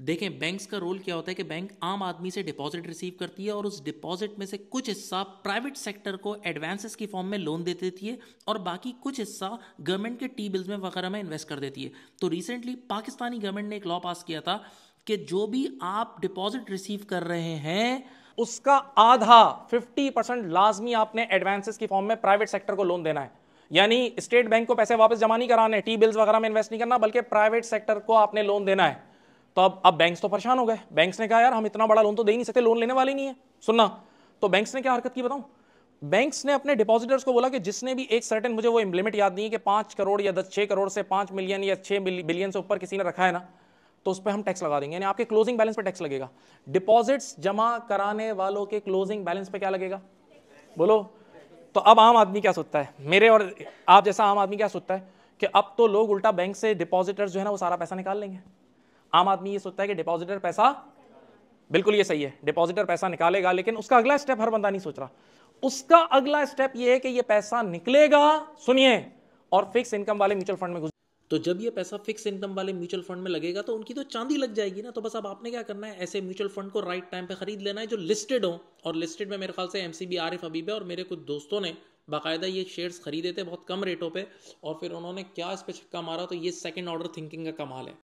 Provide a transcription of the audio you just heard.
देखें, बैंक्स का रोल क्या होता है कि बैंक आम आदमी से डिपॉजिट रिसीव करती है और उस डिपॉजिट में से कुछ हिस्सा प्राइवेट सेक्टर को एडवांसेस की फॉर्म में लोन दे देती है और बाकी कुछ हिस्सा गवर्नमेंट के टी बिल्स में वगैरह में इन्वेस्ट कर देती है। तो रिसेंटली पाकिस्तानी गवर्नमेंट ने एक लॉ पास किया था कि जो भी आप डिपॉजिट रिसीव कर रहे हैं उसका आधा 50% लाजमी आपने एडवांसेस की फॉर्म में प्राइवेट सेक्टर को लोन देना है। यानी स्टेट बैंक को पैसे वापस जमा नहीं कराने, टी बिल्स वगैरह में इन्वेस्ट नहीं करना, बल्कि प्राइवेट सेक्टर को आपने लोन देना है। तो अब बैंक्स तो परेशान हो गए। बैंक्स ने कहा यार हम इतना बड़ा लोन तो दे ही नहीं सकते, लोन लेने वाले नहीं है। सुनना, तो बैंक्स ने क्या हरकत की बताऊं? बैंक्स ने अपने डिपॉजिटर्स को बोला कि जिसने भी एक सर्टेन, मुझे वो लिमिट याद नहीं है कि 5 करोड़ या 6 करोड़ से 5 मिलियन या 6 बिलियन से ऊपर किसी ने रखा है ना, तो उस पर हम टैक्स लगा देंगे, यानी आपके क्लोजिंग बैलेंस पे टैक्स लगेगा। डिपॉजिट्स जमा कराने वालों के क्लोजिंग बैलेंस पे क्या लगेगा? बोलो। तो अब आम आदमी क्या सोचता है, मेरे और आप जैसा आम आदमी क्या सोचता है कि अब तो लोग उल्टा बैंक से डिपॉजिटर्स जो है ना वो सारा पैसा निकाल लेंगे। आम आदमी ये सोचता है कि डिपॉजिटर पैसा, बिल्कुल ये सही है, डिपॉजिटर पैसा निकालेगा, लेकिन उसका अगला स्टेप हर बंदा नहीं सोच रहा। उसका अगला स्टेप ये है कि ये पैसा निकलेगा, सुनिए, और फिक्स इनकम वाले म्यूचुअल फंड में घुस। तो जब ये पैसा फिक्स इनकम वाले म्यूचुअल फंड में लगेगा तो उनकी तो चांदी लग जाएगी ना। तो बस अब आपने क्या करना है, ऐसे म्यूचुअल फंड को राइट टाइम पे खरीद लेना है जो लिस्टेड हो। और लिस्टेड में मेरे ख्याल से एमसीबी आरिफ हबीब है और मेरे कुछ दोस्तों ने बाकायदा ये शेयर्स खरीदे थे बहुत कम रेटों पे और फिर उन्होंने क्या इस पे छक्का मारा। तो ये सेकंड ऑर्डर थिंकिंग का कमाल है।